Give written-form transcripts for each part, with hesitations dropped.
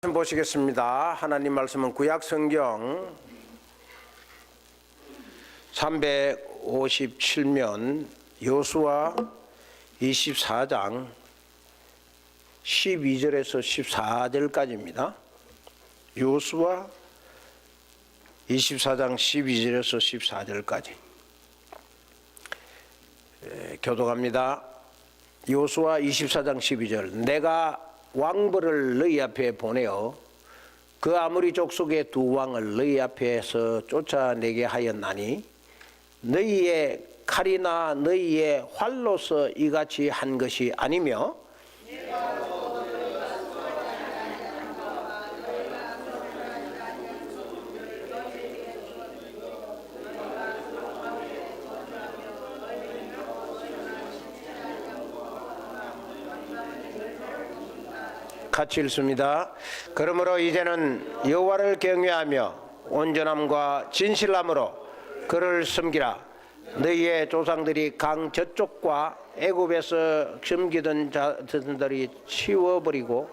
보시겠습니다. 하나님 말씀은 구약 성경 357면 여호수아 24장 12절에서 14절까지입니다. 여호수아 24장 12절에서 14절까지 교독합니다. 여호수아 24장 12절 내가 왕벌을 너희 앞에 보내어 그 아무리 족속의 두 왕을 너희 앞에서 쫓아내게 하였나니 너희의 칼이나 너희의 활로서 이같이 한 것이 아니며 같이 읽습니다. 그러므로 이제는 여호와를 경외하며 온전함과 진실함으로 그를 섬기라. 너희의 조상들이 강 저쪽과 애굽에서 섬기던 자들이 치워버리고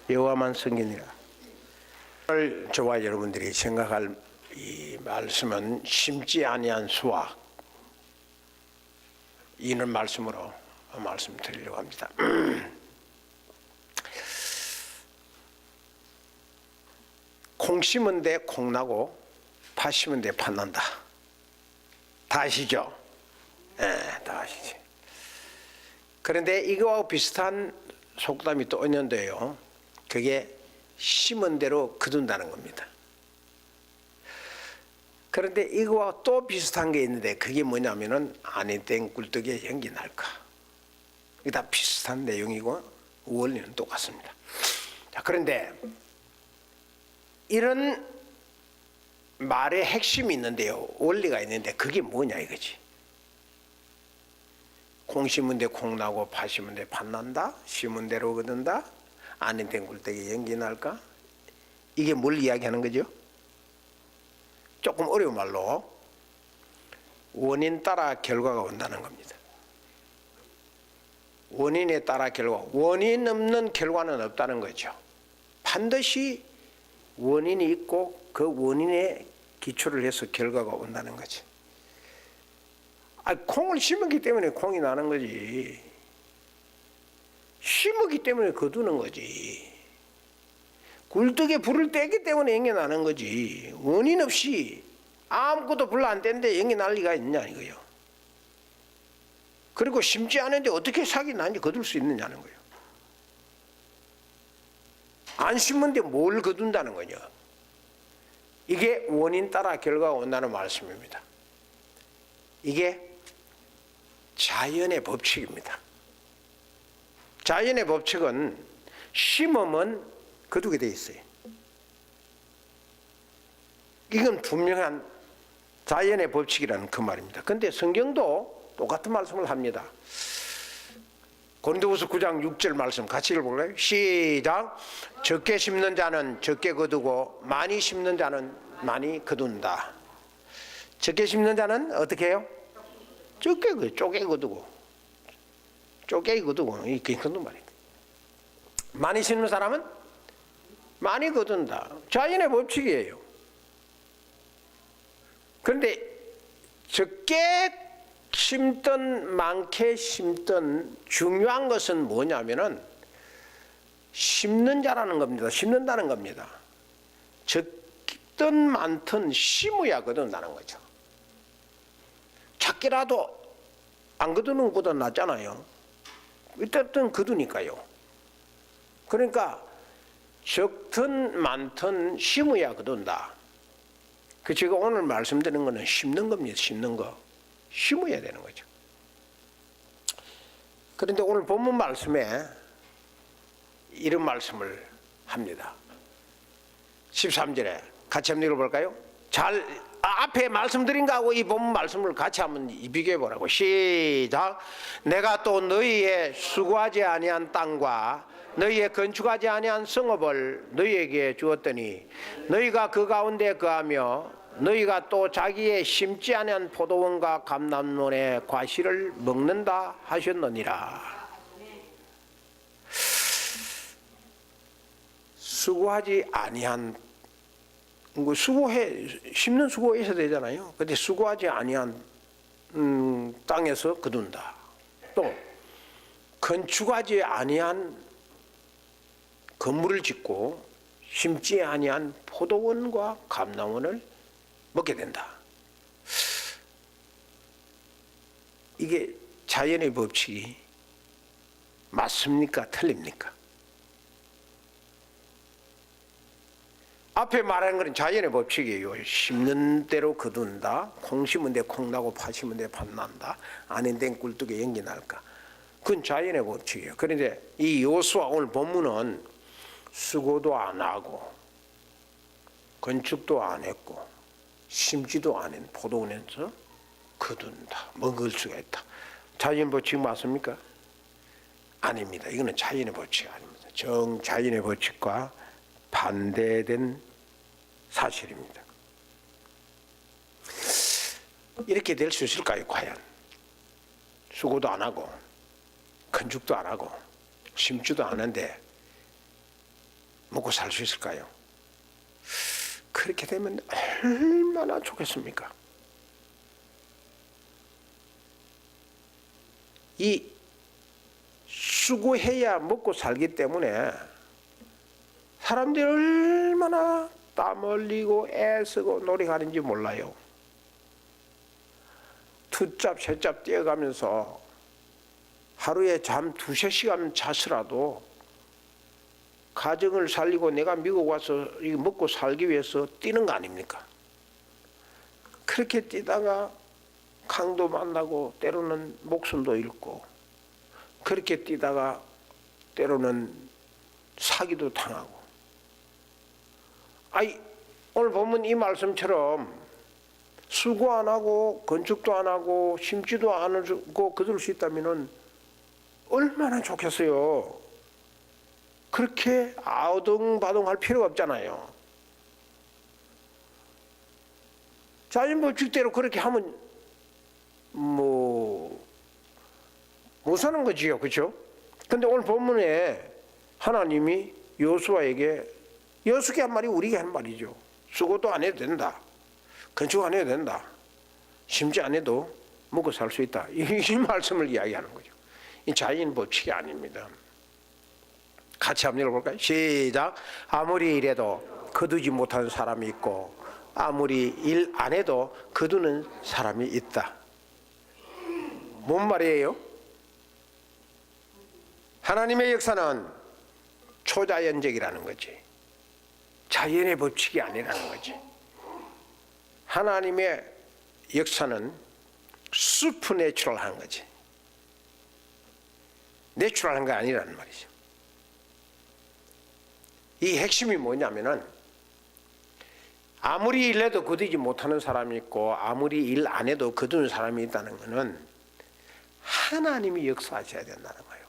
여호와만 섬기니라. 오늘 저와 여러분들이 생각할 이 말씀은 심지 아니한 수학, 이는 말씀으로 말씀드리려고 합니다. 콩 심은 데 콩 나고 팥 심은 데 팥 난다. 다 아시죠? 네, 다 아시지. 그런데 이거와 비슷한 속담이 또 있는데요. 그게 심은 대로 거둔다는 겁니다. 그런데 이거와 또 비슷한 게 있는데 그게 뭐냐면은 안에 된 굴뚝에 연기 날까. 이게 다 비슷한 내용이고 원리는 똑같습니다. 자, 그런데 이런 말의 핵심이 있는데요. 원리가 있는데 그게 뭐냐 이거지. 콩 심은 데 콩 나고 팥 심은 데 팥 난다. 심은 대로 거둔다. 안에 된 굴뚝에 연기 날까. 이게 뭘 이야기하는 거죠? 조금 어려운 말로 원인 따라 결과가 온다는 겁니다. 원인에 따라 결과. 원인 없는 결과는 없다는 거죠. 반드시 원인이 있고 그 원인에 기초를 해서 결과가 온다는 거지. 콩을 심었기 때문에 콩이 나는 거지. 심었기 때문에 거두는 거지. 굴뚝에 불을 떼기 때문에 연기 나는 거지. 원인 없이 아무것도 불 안 떼는데 연기 날 리가 있느냐 이거요. 그리고 심지 않은데 어떻게 삭이 나는지 거둘 수 있느냐는 거예요. 안 심은데 뭘 거둔다는 거냐. 이게 원인 따라 결과가 온다는 말씀입니다. 이게 자연의 법칙입니다. 자연의 법칙은 심으면 거두게 돼 있어요. 이건 분명한 자연의 법칙이라는 그 말입니다. 그런데 성경도 똑같은 말씀을 합니다. 고린도후서 9장 6절 말씀 같이 읽어볼까요? 시작. 적게 심는 자는 적게 거두고 많이 심는 자는 많이 거둔다. 적게 심는 자는 어떻게 해요? 적게 쪼개 거두고 쪼개 거두고 이게 그런 말입니다. 많이 심는 사람은 많이 거둔다. 자연의 법칙이에요. 그런데 적게 심든 많게 심든 중요한 것은 뭐냐면은 심는 자라는 겁니다. 심는다는 겁니다. 적든 많든 심어야 거둔다는 거죠. 작게라도 안 거두는 것보다 낫잖아요. 어쨌든 거두니까요. 그러니까 적든 많든 심어야 거둔다. 그 제가 오늘 말씀드리는 거는 심는 겁니다. 심는 거. 심어야 되는 거죠. 그런데 오늘 본문 말씀에 이런 말씀을 합니다. 13절에 같이 한번 읽어볼까요? 앞에 말씀드린 거하고 이 본문 말씀을 같이 한번 비교해 보라고. 시작. 내가 또 너희의 수고하지 아니한 땅과 너희의 건축하지 아니한 성읍을 너희에게 주었더니 너희가 그 가운데 거하며 너희가 또 자기의 심지 아니한 포도원과 감람원의 과실을 먹는다 하셨느니라. 수고하지 아니한, 수고해, 심는 수고 있어야 되잖아요. 근데 수고하지 아니한 땅에서 거둔다. 또 건축하지 아니한 건물을 짓고 심지 아니한 포도원과 감람원을 먹게 된다. 이게 자연의 법칙이 맞습니까? 틀립니까? 앞에 말하는 것은 자연의 법칙이에요. 심는 대로 거둔다. 콩 심은 데 콩 나고 파 심은 데 팥 난다. 안에 된 꿀뚝에 연기 날까. 그건 자연의 법칙이에요. 그런데 이 여호수아 오늘 본문은 수고도 안 하고 건축도 안 했고 심지도 않은 포도원에서 거둔다. 먹을 수가 있다. 자연 법칙 맞습니까? 아닙니다. 이거는 자연의 법칙이 아닙니다. 정자연의 법칙과 반대된 사실입니다. 이렇게 될 수 있을까요? 과연 수고도 안 하고 건축도 안 하고 심지도 않은데 먹고 살 수 있을까요? 그렇게 되면 얼마나 좋겠습니까? 이 수고해야 먹고 살기 때문에 사람들이 얼마나 땀 흘리고 애쓰고 노력하는지 몰라요. 투잡 세잡 뛰어가면서 하루에 잠 2~3시간 자서라도 가정을 살리고 내가 미국 와서 먹고 살기 위해서 뛰는 거 아닙니까? 그렇게 뛰다가 강도 만나고 때로는 목숨도 잃고 그렇게 뛰다가 때로는 사기도 당하고. 오늘 보면 이 말씀처럼 수고 안 하고 건축도 안 하고 심지도 안 하고 거둘 수 있다면 얼마나 좋겠어요. 그렇게 아우동바동할 필요가 없잖아요. 자연 법칙대로 그렇게 하면 못 사는 거지요, 그렇죠? 근데 오늘 본문에 하나님이 여호수아에게, 여호수아가 한 말이 우리에게 한 말이죠. 수고도 안 해도 된다. 건축 안 해도 된다. 심지 안 해도 먹고 살 수 있다. 이 말씀을 이야기하는 거죠. 이 자연 법칙이 아닙니다. 같이 한번 읽어볼까요? 시작. 아무리 일해도 거두지 못하는 사람이 있고 아무리 일 안 해도 거두는 사람이 있다. 뭔 말이에요? 하나님의 역사는 초자연적이라는 거지. 자연의 법칙이 아니라는 거지. 하나님의 역사는 슈퍼내추럴한 거지. 내추럴한 거 아니라는 말이죠. 이 핵심이 뭐냐면은 아무리 일해도 거두지 못하는 사람이 있고 아무리 일 안 해도 거두는 사람이 있다는 것은 하나님이 역사하셔야 된다는 거예요.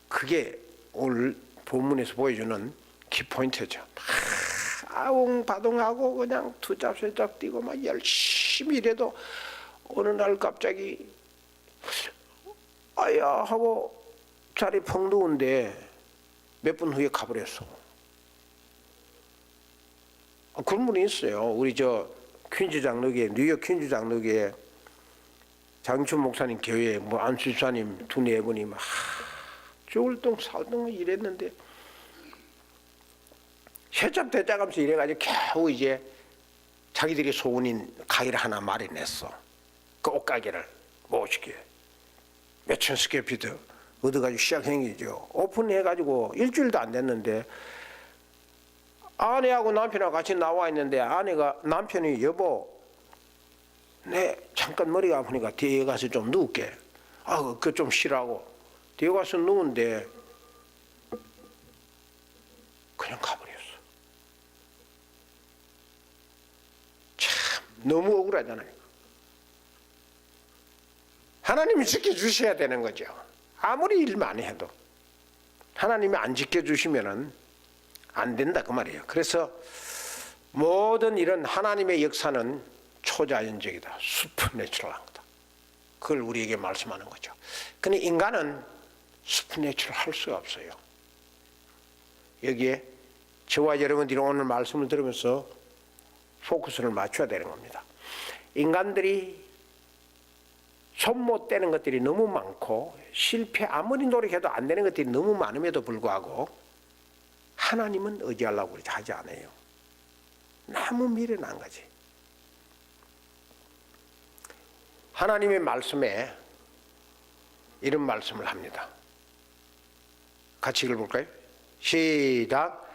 그게 오늘 본문에서 보여주는 키포인트죠. 아웅바둥하고 그냥 투잡세잡 뛰고 막 열심히 일해도 어느 날 갑자기 아야 하고 자리 펑 누운데 몇 분 후에 가버렸어. 그런 분이 있어요. 우리 퀸즈 장로교회, 뉴욕 퀸즈 장로교회 장춘 목사님 교회에 안수사님 2~4분이 막 죽을 똥 살똥 일했는데 세잡 대짜가면서 이래가지고 겨우 이제 자기들이 소원인 가게를 하나 마련했어. 그 옷가게를 멋있게 몇천 스퀘어피트 얻어가지고 시작한 거죠. 오픈해가지고 일주일도 안 됐는데 아내하고 남편하고 같이 나와 있는데 남편이 여보 내 잠깐 머리가 아프니까 뒤에 가서 좀 누울게. 그거 좀 쉬라고 뒤에 가서 누운데 그냥 가버렸어. 참 너무 억울하잖아요. 하나님이 지켜주셔야 되는 거죠. 아무리 일 많이 해도 하나님이 안 지켜주시면은 안 된다 그 말이에요. 그래서 모든 이런 하나님의 역사는 초자연적이다. 슈퍼내추럴한 거다. 그걸 우리에게 말씀하는 거죠. 근데 인간은 슈퍼내추럴 할 수가 없어요. 여기에 저와 여러분들이 오늘 말씀을 들으면서 포커스를 맞춰야 되는 겁니다. 인간들이 손 못 대는 것들이 너무 많고 실패 아무리 노력해도 안 되는 것들이 너무 많음에도 불구하고 하나님은 의지하려고 그러지 하지 않아요. 너무 미련한 거지. 하나님의 말씀에 이런 말씀을 합니다. 같이 읽어볼까요? 시작.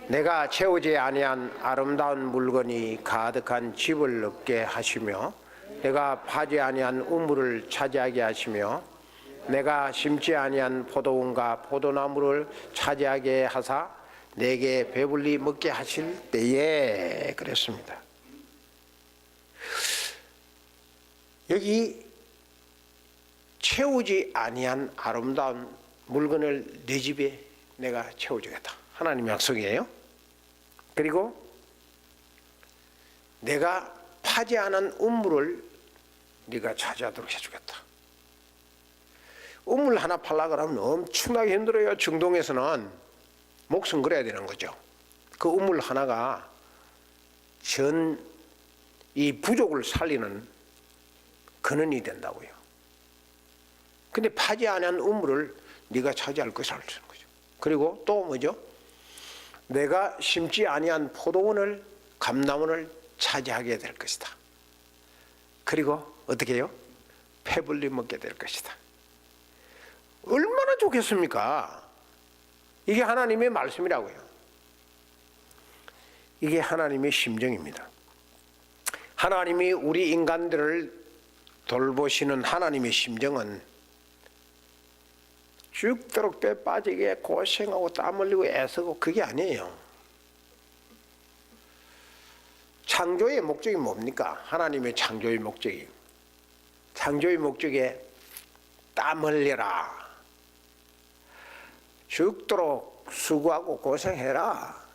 내가 채우지 아니한 아름다운 물건이 가득한 집을 얻게 하시며 내가 파지 아니한 우물을 차지하게 하시며 내가 심지 아니한 포도원과 포도나무를 차지하게 하사 내게 배불리 먹게 하실 때에 그랬습니다. 여기 채우지 아니한 아름다운 물건을 내 집에 내가 채워주겠다. 하나님 약속이에요. 그리고 내가 파지 않은 우물을 네가 차지하도록 해주겠다. 우물 하나 팔라 그러면 엄청나게 힘들어요. 중동에서는 목숨 걸어야 되는 거죠. 그 우물 하나가 전 이 부족을 살리는 근원이 된다고요. 근데 파지 않은 우물을 네가 차지할 것이라는 거죠. 그리고 또 뭐죠? 내가 심지 아니한 포도원을 감람원을 차지하게 될 것이다. 그리고 어떻게 해요? 배불리 먹게 될 것이다. 얼마나 좋겠습니까? 이게 하나님의 말씀이라고요. 이게 하나님의 심정입니다. 하나님이 우리 인간들을 돌보시는 하나님의 심정은 죽도록 때 빠지게 고생하고 땀 흘리고 애쓰고 그게 아니에요. 창조의 목적이 뭡니까? 하나님의 창조의 목적이. 창조의 목적에 땀 흘려라. 죽도록 수고하고 고생해라.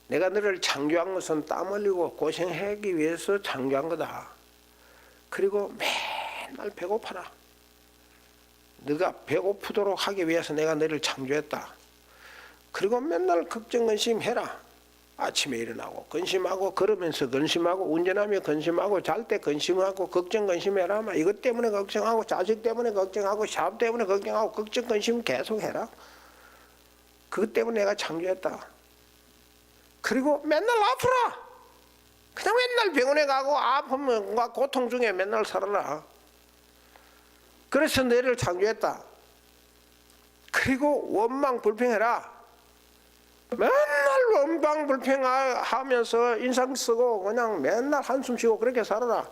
내가 너를 창조한 것은 땀 흘리고 고생하기 위해서 창조한 거다. 그리고 맨날 배고파라. 네가 배고프도록 하기 위해서 내가 너를 창조했다. 그리고 맨날 걱정 근심해라. 아침에 일어나고 근심하고 걸으면서 근심하고 운전하며 근심하고 잘 때 근심하고 걱정 근심해라. 이것 때문에 걱정하고 자식 때문에 걱정하고 샵 때문에 걱정하고 걱정 근심 계속해라. 그것 때문에 내가 창조했다. 그리고 맨날 아프라. 그냥 맨날 병원에 가고 아프면 고통 중에 맨날 살아라. 그래서 너를 창조했다. 그리고 원망 불평해라. 맨날 원망 불평하면서 인상 쓰고 그냥 맨날 한숨 쉬고 그렇게 살아라.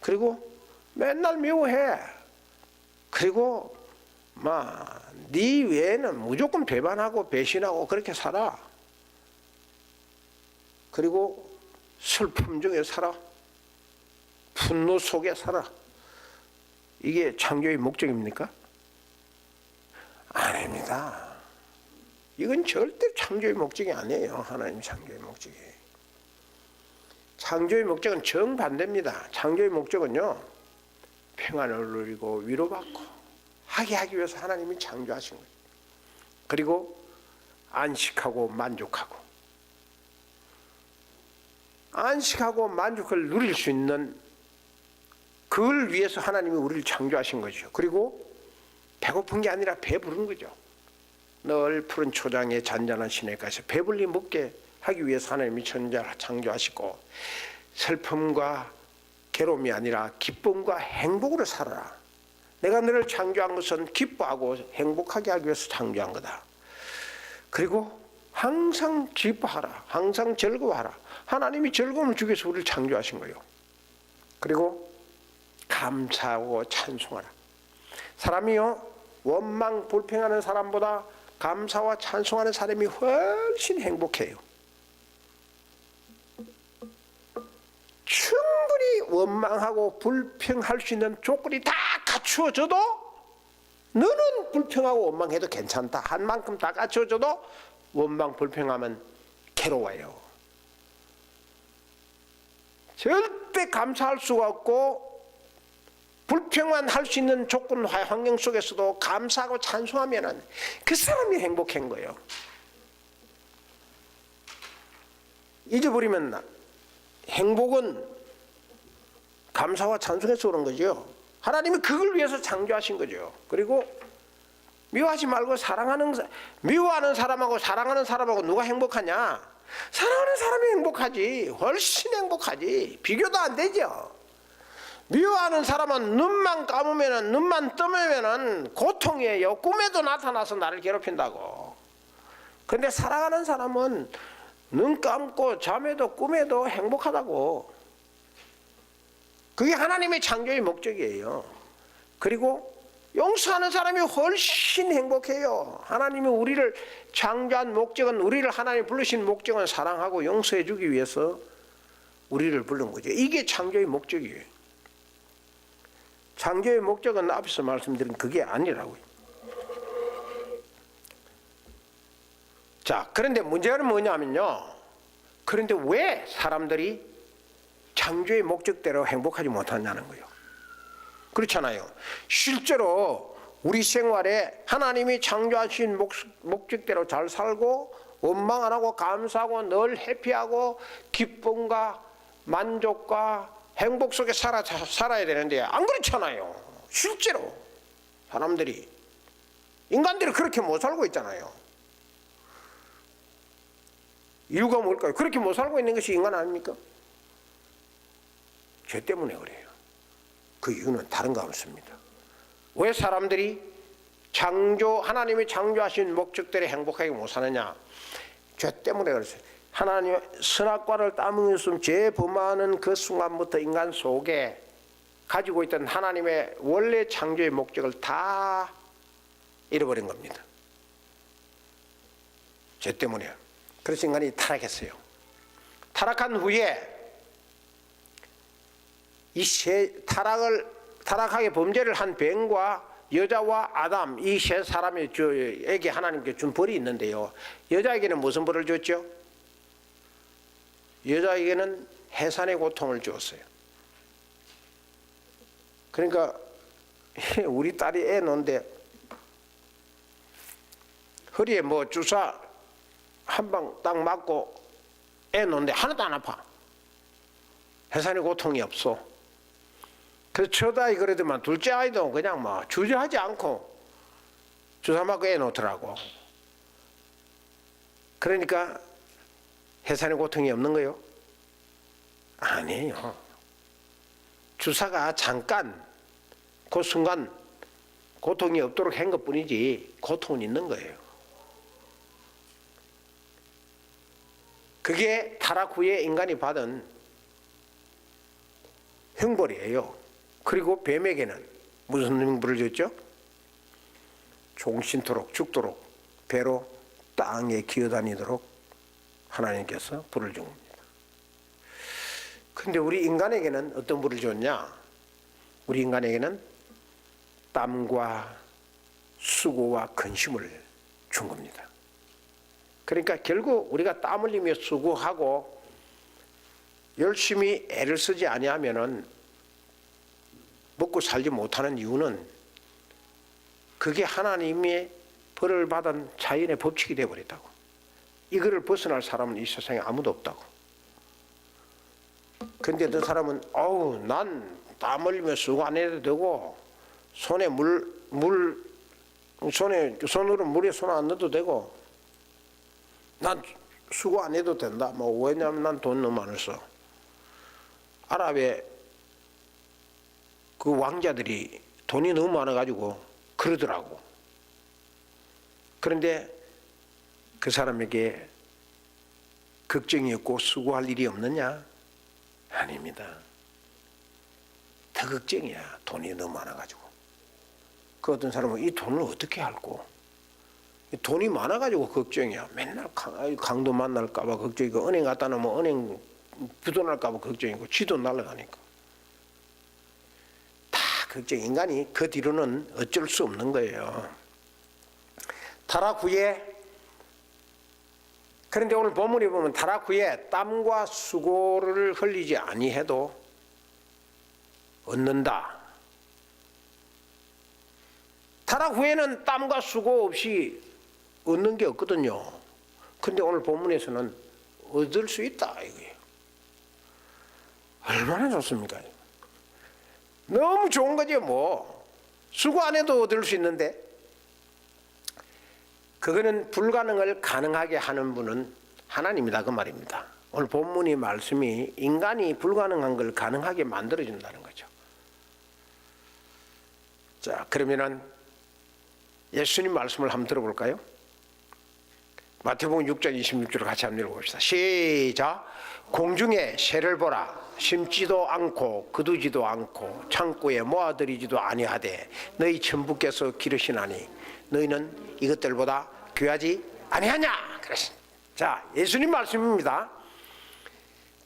그리고 맨날 미워해. 그리고 네 외에는 무조건 배반하고 배신하고 그렇게 살아. 그리고 슬픔 중에 살아. 분노 속에 살아. 이게 창조의 목적입니까? 아닙니다. 이건 절대 창조의 목적이 아니에요. 하나님 창조의 목적이. 창조의 목적은 정반대입니다. 창조의 목적은요, 평안을 누리고 위로받고 하기 위해서 하나님이 창조하신 거예요. 그리고 안식하고 만족하고 만족을 누릴 수 있는 그걸 위해서 하나님이 우리를 창조하신 거죠. 그리고 배고픈 게 아니라 배부른 거죠. 늘 푸른 초장에 잔잔한 시냇가에서 배불리 먹게 하기 위해서 하나님이 창조하시고 슬픔과 괴로움이 아니라 기쁨과 행복으로 살아라. 내가 너를 창조한 것은 기뻐하고 행복하게 하기 위해서 창조한 거다. 그리고 항상 기뻐하라. 항상 즐거워하라. 하나님이 즐거움을 주기 위해서 우리를 창조하신 거예요. 그리고 감사하고 찬송하라. 사람이요, 원망 불평하는 사람보다 감사와 찬송하는 사람이 훨씬 행복해요. 충분히 원망하고 불평할 수 있는 조건이 다 갖추어져도 너는 불평하고 원망해도 괜찮다. 한 만큼 다 갖추어져도 원망 불평하면 괴로워요. 절대 감사할 수가 없고 불평만 할 수 있는 조건 환경 속에서도 감사하고 찬송하면은 그 사람이 행복한 거예요. 잊어버리면 행복은 감사와 찬송에서 오는 거죠. 하나님이 그걸 위해서 창조하신 거죠. 그리고 미워하지 말고 미워하는 사람하고 사랑하는 사람하고 누가 행복하냐? 사랑하는 사람이 행복하지. 훨씬 행복하지. 비교도 안 되죠. 미워하는 사람은 눈만 감으면은, 눈만 뜨면은 고통이에요. 꿈에도 나타나서 나를 괴롭힌다고. 그런데 사랑하는 사람은 눈 감고 잠에도 꿈에도 행복하다고. 그게 하나님의 창조의 목적이에요. 그리고 용서하는 사람이 훨씬 행복해요. 하나님이 우리를 창조한 목적은, 우리를 하나님 부르신 목적은 사랑하고 용서해 주기 위해서 우리를 부른 거죠. 이게 창조의 목적이에요. 창조의 목적은 앞에서 말씀드린 그게 아니라고요. 자, 그런데 문제는 뭐냐면요. 그런데 왜 사람들이 창조의 목적대로 행복하지 못하냐는 거예요. 그렇잖아요. 실제로 우리 생활에 하나님이 창조하신 목적대로 잘 살고 원망 안 하고 감사하고 늘 해피하고 기쁨과 만족과 행복 속에 살아야 되는데 안 그렇잖아요. 실제로 사람들이, 인간들이 그렇게 못 살고 있잖아요. 이유가 뭘까요? 그렇게 못 살고 있는 것이 인간 아닙니까? 죄 때문에 그래요. 그 이유는 다른 거 없습니다. 왜 사람들이 하나님이 창조하신 목적대로 행복하게 못 사느냐? 죄 때문에 그랬어요. 하나님 선악과를 따먹었으면 죄 범하는 그 순간부터 인간 속에 가지고 있던 하나님의 원래 창조의 목적을 다 잃어버린 겁니다. 죄 때문에요. 그래서 인간이 타락했어요. 타락한 후에 타락하게 범죄를 한 뱀과 여자와 아담, 이 세 사람에게 하나님께 준 벌이 있는데요. 여자에게는 무슨 벌을 줬죠? 여자에게는 해산의 고통을 주었어요. 그러니까 우리 딸이 애 놓는데 허리에 뭐 주사 한 방 딱 맞고 애 놓는데 하나도 안 아파. 해산의 고통이 없어. 그래서 첫 아이 그래도만 둘째 아이도 그냥 뭐 주저하지 않고 주사 맞고 애 놓더라고. 그러니까 해산의 고통이 없는 거요? 아니에요. 주사가 잠깐 그 순간 고통이 없도록 한 것뿐이지 고통은 있는 거예요. 그게 타락 후에 인간이 받은 형벌이에요. 그리고 뱀에게는 무슨 형벌을 줬죠? 종신토록 죽도록 배로 땅에 기어다니도록 하나님께서 벌을 준 겁니다. 그런데 우리 인간에게는 어떤 벌을 줬냐? 우리 인간에게는 땀과 수고와 근심을 준 겁니다. 그러니까 결국 우리가 땀 흘리며 수고하고 열심히 애를 쓰지 아니하면은 먹고 살지 못하는 이유는 그게 하나님의 벌을 받은 자연의 법칙이 되어버렸다고. 이거를 벗어날 사람은 이 세상에 아무도 없다고. 근데 어떤 사람은 난 땀 흘리며 수고 안 해도 되고 손으로 물에 손 안 넣어도 되고 난 수고 안 해도 된다. 뭐 왜냐하면 난 돈 너무 많이 써. 아랍의 그 왕자들이 돈이 너무 많아가지고 그러더라고. 그런데 그 사람에게 걱정이 없고 수고할 일이 없느냐? 아닙니다. 더 걱정이야. 돈이 너무 많아가지고. 그 어떤 사람은 이 돈을 어떻게 할고? 돈이 많아가지고 걱정이야. 맨날 강도 만날까봐 걱정이고, 은행 갖다 놓으면 은행 부도날까봐 걱정이고, 쥐도 날아가니까. 다 걱정. 인간이 그 뒤로는 어쩔 수 없는 거예요. 타락 후에, 그런데 오늘 본문에 보면 타락 후에 땀과 수고를 흘리지 아니해도 얻는다. 타락 후에는 땀과 수고 없이 얻는 게 없거든요. 근데 오늘 본문에서는 얻을 수 있다 이거예요. 얼마나 좋습니까? 너무 좋은 거죠. 뭐 수고 안 해도 얻을 수 있는데, 그거는 불가능을 가능하게 하는 분은 하나님이다 그 말입니다. 오늘 본문의 말씀이 인간이 불가능한 걸 가능하게 만들어준다는 거죠. 자, 그러면은 예수님 말씀을 한번 들어볼까요? 마태복음 6장 26절을 같이 한번 읽어봅시다. 시작. 공중에 새를 보라. 심지도 않고 거두지도 않고 창고에 모아들이지도 아니하되 너희 천부께서 기르시나니 너희는 이것들보다 귀하지 아니하냐. 그랬습니다. 자, 예수님 말씀입니다.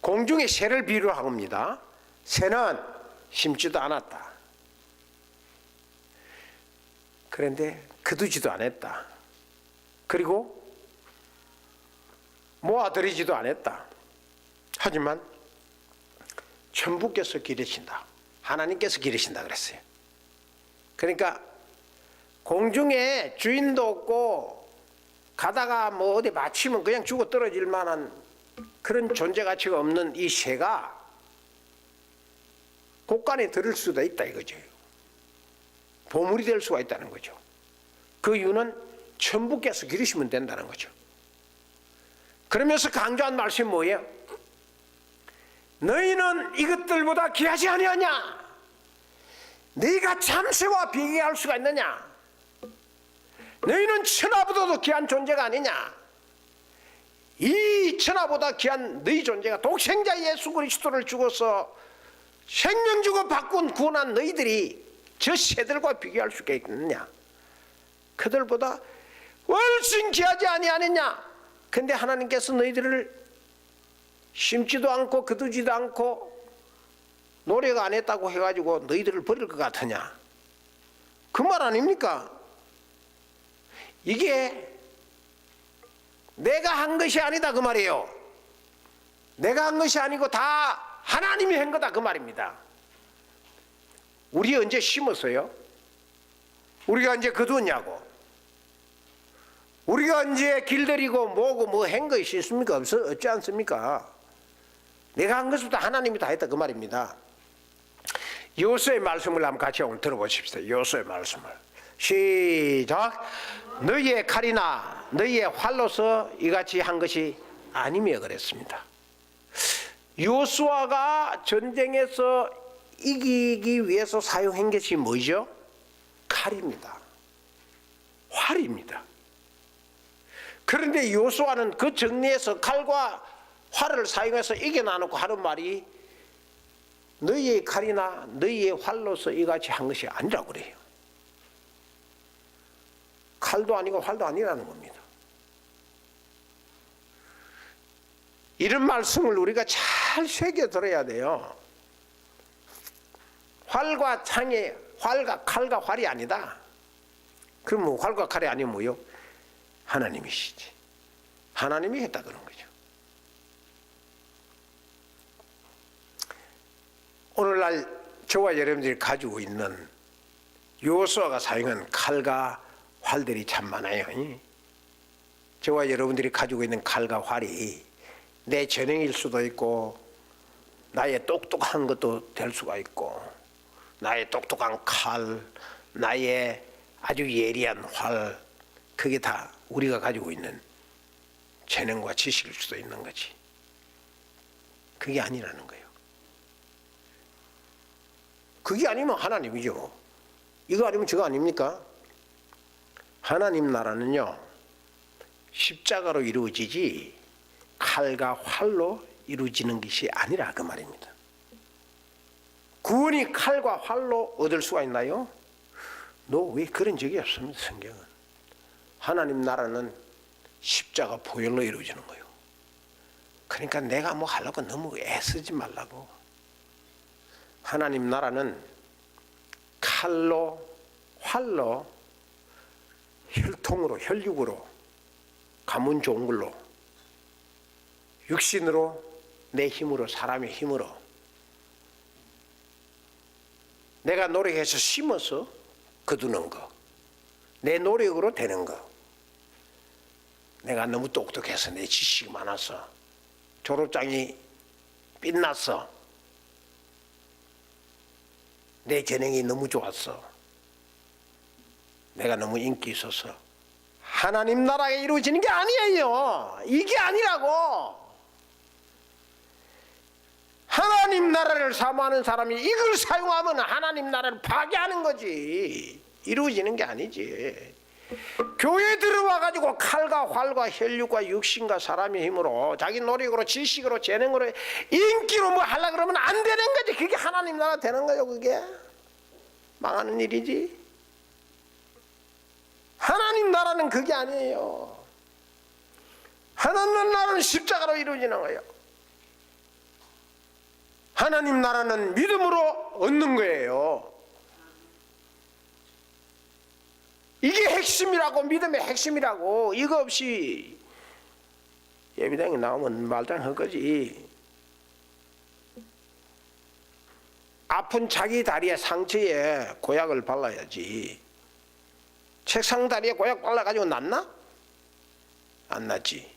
공중에 새를 비유한 겁니다. 새는 심지도 않았다. 그런데 거두지도 않았다. 그리고 모아들이지도 않았다. 하지만 천부께서 기르신다. 하나님께서 기르신다 그랬어요. 그러니까 공중에 주인도 없고 가다가 뭐 어디 맞추면 그냥 죽어 떨어질 만한 그런 존재 가치가 없는 이 새가 곳간에 들을 수도 있다 이거죠. 보물이 될 수가 있다는 거죠. 그 이유는 천부께서 기르시면 된다는 거죠. 그러면서 강조한 말씀이 뭐예요? 너희는 이것들보다 귀하지 아니하냐? 네가 참새와 비교할 수가 있느냐? 너희는 천하보다도 귀한 존재가 아니냐? 이 천하보다 귀한 너희 존재가 독생자 예수 그리스도를 죽어서 생명 주고 바꾼 구원한 너희들이 저 새들과 비교할 수가 있느냐? 그들보다 훨씬 귀하지 아니하느냐? 근데 하나님께서 너희들을 심지도 않고 거두지도 않고 노력 안 했다고 해가지고 너희들을 버릴 것 같으냐? 그 말 아닙니까? 이게 내가 한 것이 아니다 그 말이에요. 내가 한 것이 아니고 다 하나님이 한 거다 그 말입니다. 우리 언제 심었어요? 우리가 언제 거두었냐고? 우리가 언제 길들이고 뭐고 뭐 한 것이 있습니까? 없지 않습니까? 내가 한 것보다 하나님이 다 했다 그 말입니다. 요수의 말씀을 한번 같이 오늘 들어보십시다. 요수의 말씀을 시작. 너희의 칼이나 너희의 활로서 이같이 한 것이 아니며 그랬습니다. 요수아가 전쟁에서 이기기 위해서 사용한 것이 뭐죠? 칼입니다. 활입니다. 그런데 요수아는 그 정리에서 칼과 활을 사용해서 이겨나놓고 하는 말이 너희의 칼이나 너희의 활로서 이같이 한 것이 아니라고 그래요. 칼도 아니고 활도 아니라는 겁니다. 이런 말씀을 우리가 잘 새겨들어야 돼요. 활과 창에 활과 칼과 활이 아니다. 그럼 뭐 활과 칼이 아니면 뭐요? 하나님이시지. 하나님이 했다 그런 거죠. 오늘날 저와 여러분들이 가지고 있는 요수아가 사용한 칼과 활들이 참 많아요. 저와 여러분들이 가지고 있는 칼과 활이 내 전형일 수도 있고 나의 똑똑한 것도 될 수가 있고 나의 똑똑한 칼, 나의 아주 예리한 활, 그게 다 우리가 가지고 있는 재능과 지식일 수도 있는 거지. 그게 아니라는 거예요. 그게 아니면 하나님이죠. 이거 아니면 저거 아닙니까? 하나님 나라는요 십자가로 이루어지지 칼과 활로 이루어지는 것이 아니라 그 말입니다. 구원이 칼과 활로 얻을 수가 있나요? 너 왜 그런 적이 없습니다. 성경은 하나님 나라는 십자가 보혈로 이루어지는 거예요. 그러니까 내가 뭐 하려고 너무 애쓰지 말라고. 하나님 나라는 칼로 활로 혈통으로 혈육으로 가문 좋은 걸로 육신으로 내 힘으로 사람의 힘으로 내가 노력해서 심어서 거두는 거 내 노력으로 되는 거. 내가 너무 똑똑해서 내 지식이 많아서 졸업장이 빛났어. 내 재능이 너무 좋았어. 내가 너무 인기 있어서. 하나님 나라가 이루어지는 게 아니에요. 이게 아니라고. 하나님 나라를 사모하는 사람이 이걸 사용하면 하나님 나라를 파괴하는 거지. 이루어지는 게 아니지. 교회 들어와 가지고 칼과 활과 혈육과 육신과 사람의 힘으로 자기 노력으로 지식으로 재능으로 인기로 뭐 하려고 그러면 안 되는 거지. 그게 하나님 나라 되는 거요. 그게 망하는 일이지. 하나님 나라는 그게 아니에요. 하나님 나라는 십자가로 이루어지는 거예요. 하나님 나라는 믿음으로 얻는 거예요. 이게 핵심이라고. 믿음의 핵심이라고. 이거 없이 예배당에 나오면 말짱할 거지. 아픈 자기 다리에 상처에 고약을 발라야지. 책상 다리에 고약 발라가지고 낫나? 안 낫지.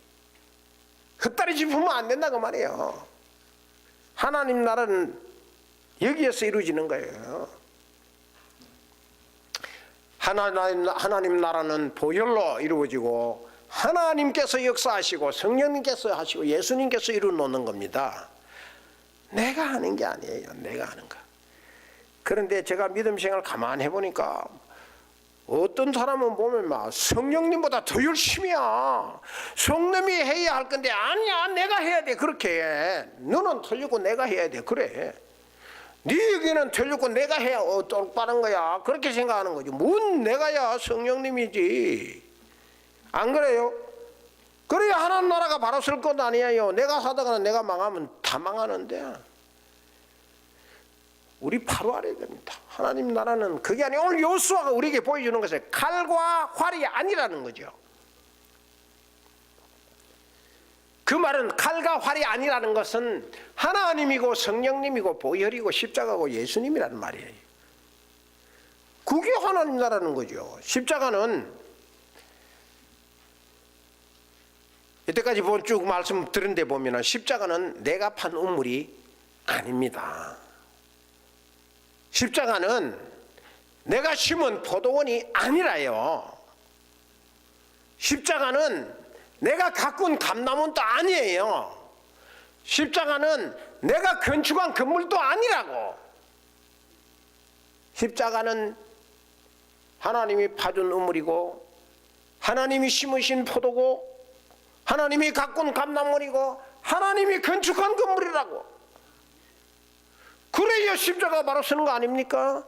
헛다리 짚으면 안 된다고 말이에요. 하나님 나라는 여기에서 이루어지는 거예요. 하나님 나라는 보혈로 이루어지고 하나님께서 역사하시고 성령님께서 하시고 예수님께서 이루어 놓는 겁니다. 내가 하는 게 아니에요. 내가 하는 거. 그런데 제가 믿음 생활 가만히 해보니까 어떤 사람은 보면 막 성령님보다 더 열심히야. 성령이 해야 할 건데 아니야 내가 해야 돼. 그렇게 해. 너는 틀리고 내가 해야 돼. 그래. 네 얘기는 틀리고 내가 해야 똑바른 거야. 그렇게 생각하는 거지. 뭔 내가야 성령님이지. 안 그래요? 그래야 하나님 나라가 바로 설 것 아니에요. 내가 하다가는 내가 망하면 다 망하는데. 우리 바로 알아야 됩니다. 하나님 나라는 그게 아니에요. 오늘 요수아가 우리에게 보여주는 것은 칼과 활이 아니라는 거죠. 그 말은 칼과 활이 아니라는 것은 하나님이고 성령님이고 보혈이고 십자가고 예수님이라는 말이에요. 그게 하나님 나라는 거죠. 십자가는 이때까지 쭉 말씀 들은 데 보면 십자가는 내가 판 우물이 아닙니다. 십자가는 내가 심은 포도원이 아니라요. 십자가는 내가 가꾼 감나무도 아니에요. 십자가는 내가 건축한 건물도 아니라고. 십자가는 하나님이 파준 우물이고 하나님이 심으신 포도고 하나님이 가꾼 감나무이고 하나님이 건축한 건물이라고. 그래야 십자가 바로 서는 거 아닙니까?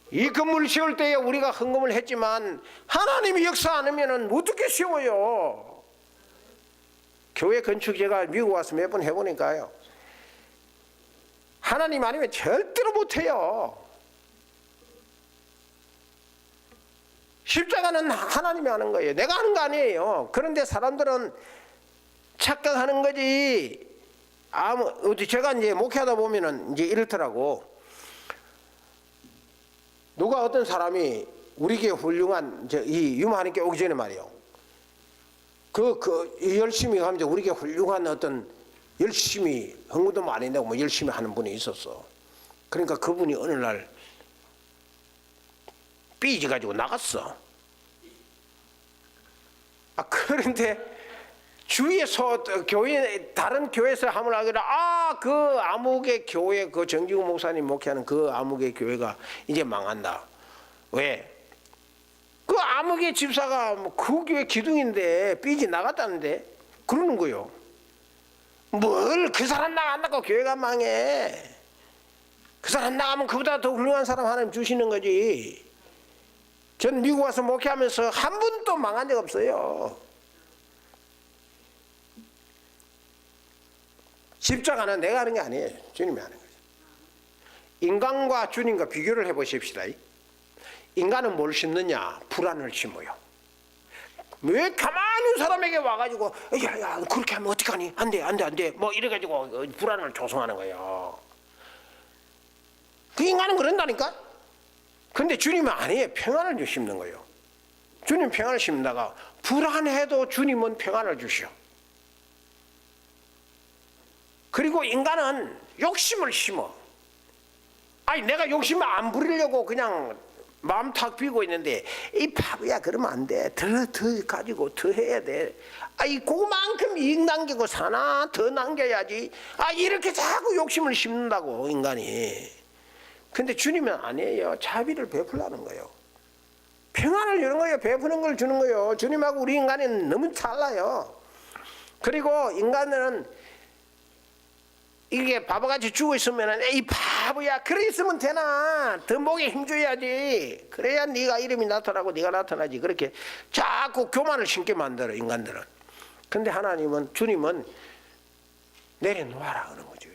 이 건물 세울 때에 우리가 헌금을 했지만 하나님이 역사 안 하면 어떻게 세워요? 교회 건축 제가 미국 와서 몇 번 해보니까요, 하나님 아니면 절대로 못해요. 십자가는 하나님이 하는 거예요. 내가 하는 거 아니에요. 그런데 사람들은 착각하는 거지. 제가 이제 목회하다 보면은 이제 이렇더라고. 누가 어떤 사람이 우리에게 훌륭한 이 유마하나님께 오기 전에 말이에요. 열심히 하면 우리에게 훌륭한 어떤 열심히 헌금도 많이 내고 뭐 열심히 하는 분이 있었어. 그러니까 그분이 어느 날 삐져 가지고 나갔어. 그런데 주위에서 교회 다른 교회에서 함을 하기를 그 아무개 교회 그 정지구 목사님 목회하는 그 아무개 교회가 이제 망한다. 왜? 그 아무개 집사가 그 교회 기둥인데 삐지 나갔다는데 그러는 거요. 뭘 그 사람 나간다고 교회가 망해. 그 사람 나가면 그보다 더 훌륭한 사람 하나님 주시는 거지. 전 미국 와서 목회하면서 한 번도 망한 적 없어요. 십자가는 내가 하는 게 아니에요. 주님이 하는 거죠. 인간과 주님과 비교를 해보십시다. 인간은 뭘 심느냐? 불안을 심어요. 왜 가만히 있는 사람에게 와가지고 야 그렇게 하면 어떡하니? 안 돼 뭐 이래가지고 불안을 조성하는 거예요. 그 인간은 그런다니까. 근데 주님은 아니에요. 평안을 심는 거예요. 주님 평안을 심다가 불안해도 주님은 평안을 주시오. 그리고 인간은 욕심을 심어. 아니 내가 욕심을 안 부리려고 그냥 마음 탁 비고 있는데 이 바보야 그러면 안 돼. 더 가지고 더 해야 돼. 아이 그만큼 이익 남기고 사나 더 남겨야지. 아 이렇게 자꾸 욕심을 심는다고 인간이. 근데 주님은 아니에요. 자비를 베풀라는 거예요. 평안을 주는 거예요. 베푸는 걸 주는 거예요. 주님하고 우리 인간은 너무 달라요. 그리고 인간은 이게 바보같이 죽어 있으면 이 바보야 그래 있으면 되나 더 목에 힘줘야지 그래야 네가 이름이 나타나고 네가 나타나지 그렇게 자꾸 교만을 심게 만들어 인간들은. 근데 하나님은 주님은 내려놓아라 하는 거죠.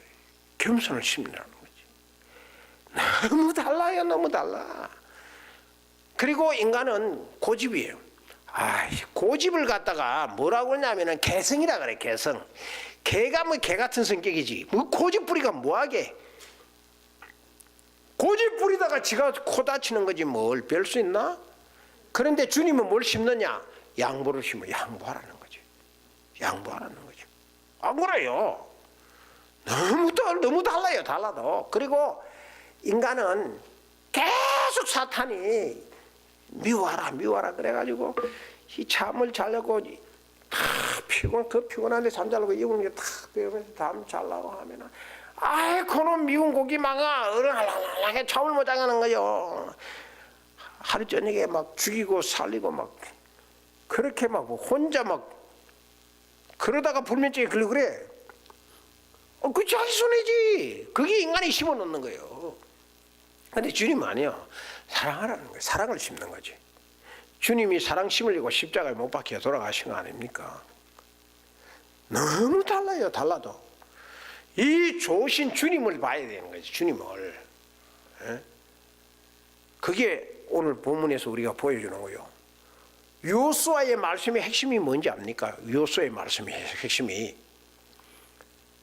겸손을 심으라는 거지. 너무 달라요. 너무 달라. 그리고 인간은 고집이에요. 고집을 갖다가 뭐라고 하냐면은 개성이라 그래. 개성. 개가 뭐 개 같은 성격이지. 뭐 고집 부리가 뭐하게. 고집 부리다가 지가 코 다치는 거지 뭘 별 수 있나? 그런데 주님은 뭘 심느냐? 양보를 심어. 양보하라는 거지. 양보하라는 거죠. 안 그래요. 너무 달라요. 달라도. 그리고 인간은 계속 사탄이 미워하라 그래가지고 이 잠을 자려고 피곤한데 잠자려고 이런 게 탁 배우면서 잠 자려고 하면은 그놈 미운 고기 망아 어른할랑하게 잠을 못 자가는 거요. 하루 저녁에 막 죽이고 살리고 막 그렇게 막 혼자 막 그러다가 불면증에 걸리고 그래. 그 자기 손해지. 그게 인간이 심어놓는 거예요. 근데 주님은 아니요. 사랑하라는 거예요. 사랑을 심는 거지. 주님이 사랑 심으려고 십자가에 못 박혀 돌아가신 거 아닙니까? 너무 달라요. 달라도 이 좋으신 주님을 봐야 되는 거지. 주님을. 그게 오늘 본문에서 우리가 보여주는 거예요. 요수아의 말씀의 핵심이 뭔지 압니까? 요수아의 말씀의 핵심이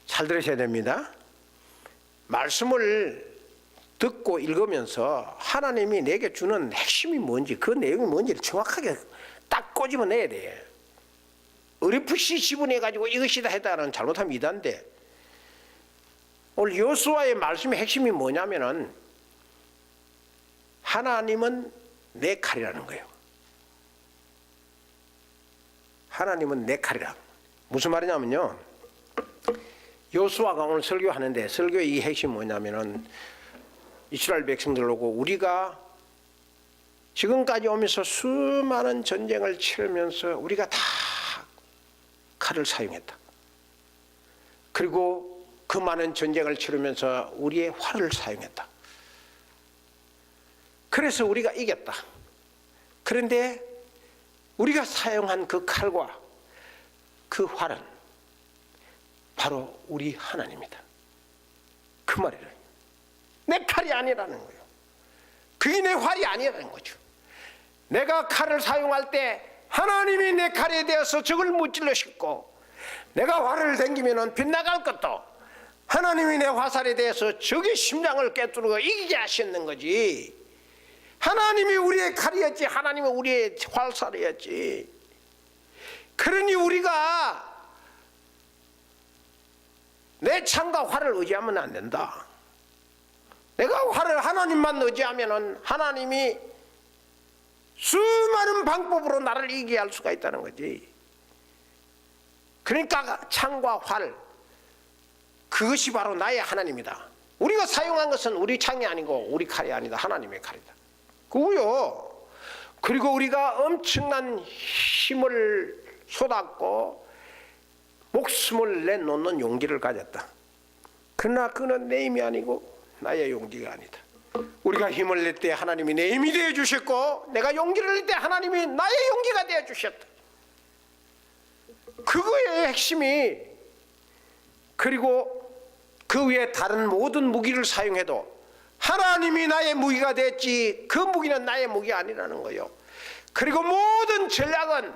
잘 들으셔야 됩니다. 말씀을 듣고 읽으면서 하나님이 내게 주는 핵심이 뭔지 그 내용이 뭔지를 정확하게 딱 꼬집어내야 돼. 어렴풋이 집어내가지고 이것이다 했다는 잘못하면 이단데 오늘 여호수아의 말씀의 핵심이 뭐냐면은 하나님은 내 칼이라는 거예요. 하나님은 내 칼이라. 무슨 말이냐면요. 여호수아가 오늘 설교하는데 설교의 이 핵심이 뭐냐면은 이스라엘 백성들 오고 우리가 지금까지 오면서 수많은 전쟁을 치르면서 우리가 다 칼을 사용했다. 그리고 그 많은 전쟁을 치르면서 우리의 활을 사용했다. 그래서 우리가 이겼다. 그런데 우리가 사용한 그 칼과 그 활은 바로 우리 하나님이다. 그 말이에요. 내 칼이 아니라는 거예요. 그게 내 활이 아니라는 거죠. 내가 칼을 사용할 때 하나님이 내 칼에 대해서 적을 무찔러셨고 내가 활을 댕기면 빗나갈 것도 하나님이 내 화살에 대해서 적의 심장을 꿰뚫고 이기게 하셨는 거지. 하나님이 우리의 칼이었지 하나님이 우리의 활살이었지. 그러니 우리가 내 창과 활을 의지하면 안 된다. 내가 활을 하나님만 의지하면 하나님이 수많은 방법으로 나를 이기게 할 수가 있다는 거지. 그러니까 창과 활 그것이 바로 나의 하나님이다. 우리가 사용한 것은 우리 창이 아니고 우리 칼이 아니다. 하나님의 칼이다. 그거요. 그리고 우리가 엄청난 힘을 쏟았고 목숨을 내놓는 용기를 가졌다. 그러나 그는 내 힘이 아니고 나의 용기가 아니다. 우리가 힘을 낼 때 하나님이 내 힘이 되어 주셨고 내가 용기를 낼 때 하나님이 나의 용기가 되어 주셨다. 그거의 핵심이. 그리고 그 위에 다른 모든 무기를 사용해도 하나님이 나의 무기가 됐지 그 무기는 나의 무기가 아니라는 거예요. 그리고 모든 전략은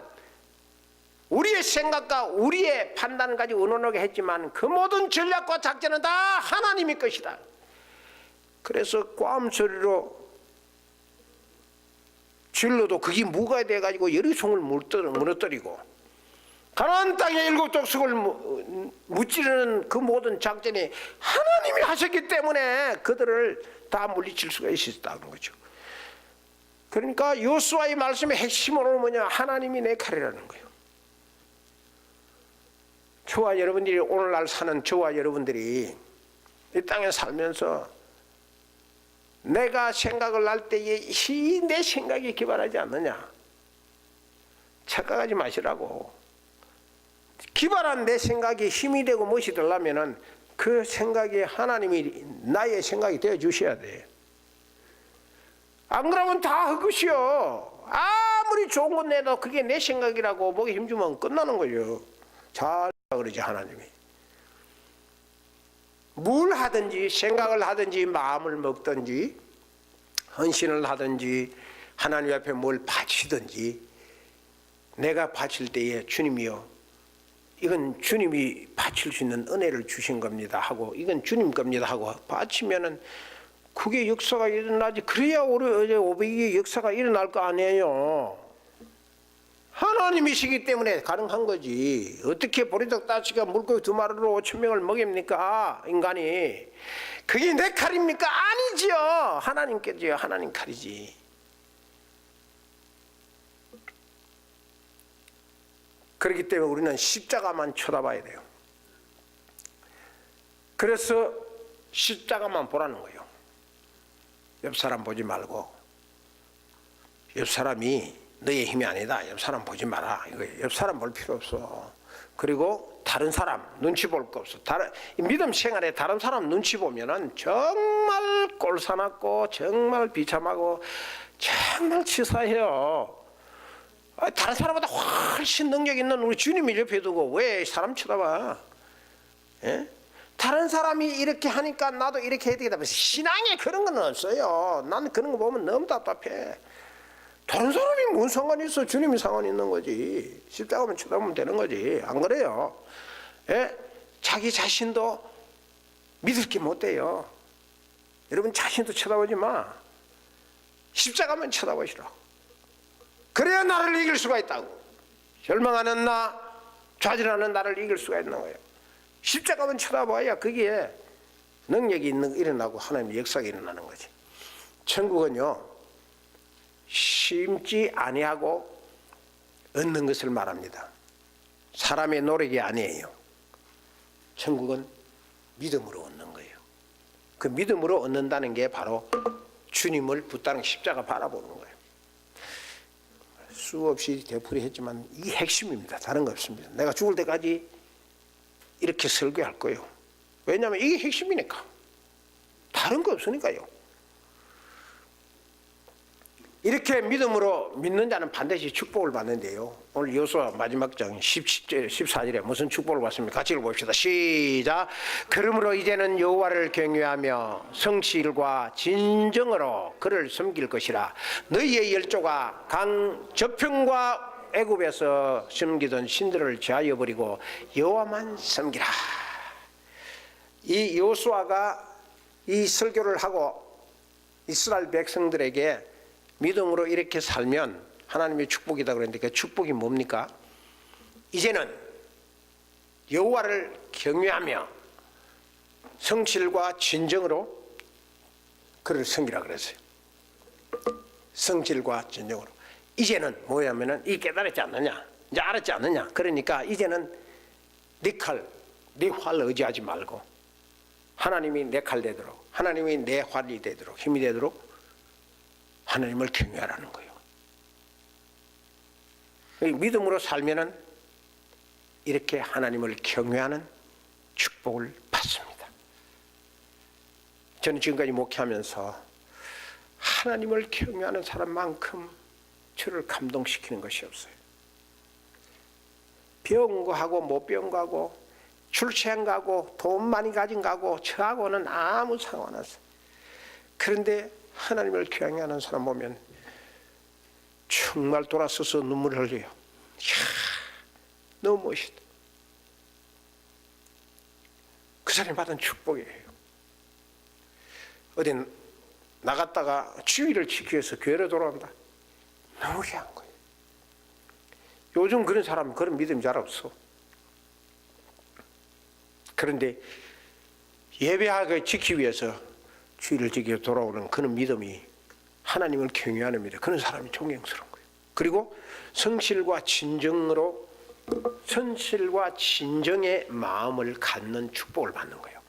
우리의 생각과 우리의 판단을 가지고 의논하게 했지만 그 모든 전략과 작전은 다 하나님의 것이다. 그래서 꽝소리로 진로도 그게 무가 돼가지고 여리송을 무너뜨리고 가나안 땅의 일곱 족속을 무찌르는 그 모든 작전이 하나님이 하셨기 때문에 그들을 다 물리칠 수가 있었다는 거죠. 그러니까 여호수아의 말씀의 핵심으로는 뭐냐? 하나님이 내 칼이라는 거예요. 저와 여러분들이 오늘날 사는 저와 여러분들이 이 땅에 살면서 내가 생각을 할 때에 내 생각이 기발하지 않느냐? 착각하지 마시라고. 기발한 내 생각이 힘이 되고 멋이 되려면은 그 생각이 하나님이 나의 생각이 되어 주셔야 돼. 안 그러면 다 헛것이요. 아무리 좋은 건 내도 그게 내 생각이라고 목에 힘주면 끝나는 거죠. 잘 그러지 하나님이. 뭘 하든지 생각을 하든지 마음을 먹든지 헌신을 하든지 하나님 앞에 뭘 바치든지 내가 바칠 때에 주님이요, 이건 주님이 바칠 수 있는 은혜를 주신 겁니다 하고 이건 주님 겁니다 하고 바치면은 그게 역사가 일어나지. 그래야 우리 어제 500의 역사가 일어날 거 아니에요. 하나님이시기 때문에 가능한 거지. 어떻게 보리떡 따시가 물고기 2마리로 5,000명을 먹입니까? 인간이. 그게 내 칼입니까? 아니지요. 하나님께지요. 하나님 칼이지. 그렇기 때문에 우리는 십자가만 쳐다봐야 돼요. 그래서 십자가만 보라는 거예요. 옆 사람 보지 말고. 옆 사람이 너의 힘이 아니다. 옆 사람 보지 마라. 이거 옆 사람 볼 필요 없어. 그리고 다른 사람 눈치 볼 거 없어. 믿음 생활에 다른 사람 눈치 보면은 정말 꼴사납고 정말 비참하고 정말 치사해요. 다른 사람보다 훨씬 능력 있는 우리 주님을 옆에 두고 왜 사람 쳐다봐? 예? 다른 사람이 이렇게 하니까 나도 이렇게 해야 되겠다. 신앙에 그런 건 없어요. 난 그런 거 보면 너무 답답해. 다른 사람이 뭔 상관이 있어? 주님이 상관이 있는 거지. 십자가만 쳐다보면 되는 거지. 안 그래요? 예? 자기 자신도 믿을 게 못 돼요. 여러분 자신도 쳐다보지 마. 십자가만 쳐다보시라고. 그래야 나를 이길 수가 있다고. 절망하는 나, 좌절하는 나를 이길 수가 있는 거예요. 십자가만 쳐다봐야 그게 능력이 일어나고 하나님의 역사가 일어나는 거지. 천국은요, 심지 아니하고 얻는 것을 말합니다. 사람의 노력이 아니에요. 천국은 믿음으로 얻는 거예요. 그 믿음으로 얻는다는 게 바로 주님을 붙다는 십자가 바라보는 거예요. 수없이 되풀이했지만 이 핵심입니다. 다른 거 없습니다. 내가 죽을 때까지 이렇게 설교할 거예요. 왜냐하면 이게 핵심이니까. 다른 거 없으니까요. 이렇게 믿음으로 믿는 자는 반드시 축복을 받는데요. 오늘 여호수아 마지막 장 14절에 무슨 축복을 받습니까? 같이 읽어봅시다. 시작. 그러므로 이제는 여호와를 경외하며 성실과 진정으로 그를 섬길 것이라. 너희의 열조가 강 저편과 애굽에서 섬기던 신들을 제하여 버리고 여호와만 섬기라. 이 여호수아가 이 설교를 하고 이스라엘 백성들에게 믿음으로 이렇게 살면 하나님의 축복이다 그랬는데 그 축복이 뭡니까? 이제는 여호와를 경외하며 성실과 진정으로 그를 섬기라 그랬어요. 성실과 진정으로. 이제는 뭐냐면은 이 깨달았지 않느냐? 이제 알았지 않느냐? 그러니까 이제는 네 칼, 네 활 의지하지 말고 하나님이 내 칼 되도록, 하나님이 내 활이 되도록, 힘이 되도록 하나님을 경외하라는 거예요. 믿음으로 살면은 이렇게 하나님을 경외하는 축복을 받습니다. 저는 지금까지 목회하면서 하나님을 경외하는 사람만큼 저를 감동시키는 것이 없어요. 배운 거 하고 못 배운 거 하고 출세한 거 하고 돈 많이 가진 거 하고 저하고는 아무 상관없어요. 그런데 하나님을 경외하는 사람 보면 정말 돌아서서 눈물을 흘려요. 이야, 너무 멋있다. 그 사람이 받은 축복이에요. 어디 나갔다가 주의를 지키기 위해서 교회로 돌아온다. 너무 귀한 거예요. 요즘 그런 사람 그런 믿음이 잘 없어. 그런데 예배하게 지키기 위해서 주의를 지키고 돌아오는 그런 믿음이 하나님을 경외하는 믿음, 그런 사람이 존경스러운 거예요. 그리고 성실과 진정으로 성실과 진정의 마음을 갖는 축복을 받는 거예요.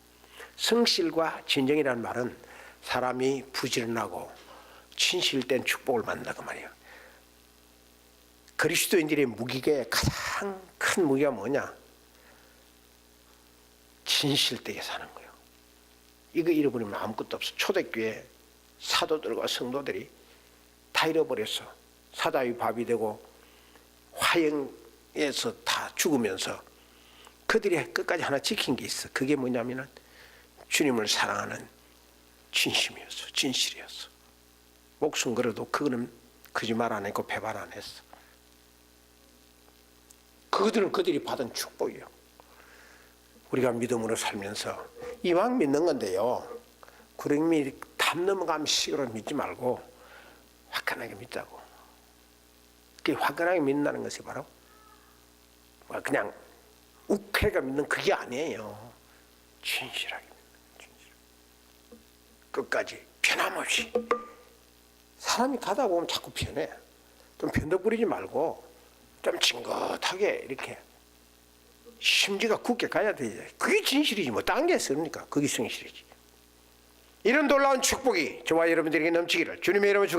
성실과 진정이라는 말은 사람이 부지런하고 진실된 축복을 받는다고 말이에요. 그리스도인들의 무기가 가장 큰 무기가 뭐냐? 진실되게 사는 거예요. 이거 잃어버리면 아무것도 없어. 초대교회 사도들과 성도들이 다 잃어버렸어. 사다위 밥이 되고 화형에서 다 죽으면서 그들이 끝까지 하나 지킨 게 있어. 그게 뭐냐면은 주님을 사랑하는 진심이었어. 진실이었어. 목숨 걸어도 그거는 거짓말 안 했고 배반 안 했어. 그들이 받은 축복이요. 우리가 믿음으로 살면서 이왕 믿는 건데요, 구렁이 담 넘어가면 식으로 믿지 말고 화끈하게 믿자고. 그 화끈하게 믿는다는 것이 바로 그냥 욱해가 믿는 그게 아니에요. 진실하게 믿는 거예요. 끝까지 변함없이. 사람이 가다 보면 자꾸 변해. 좀 변덕부리지 말고 좀 징긋하게 이렇게 심지가 굳게 가야 되지. 그게 진실이지 뭐 딴 게 있습니까? 그게 성실이지. 이런 놀라운 축복이 저와 여러분들에게 넘치기를 주님의 이름으로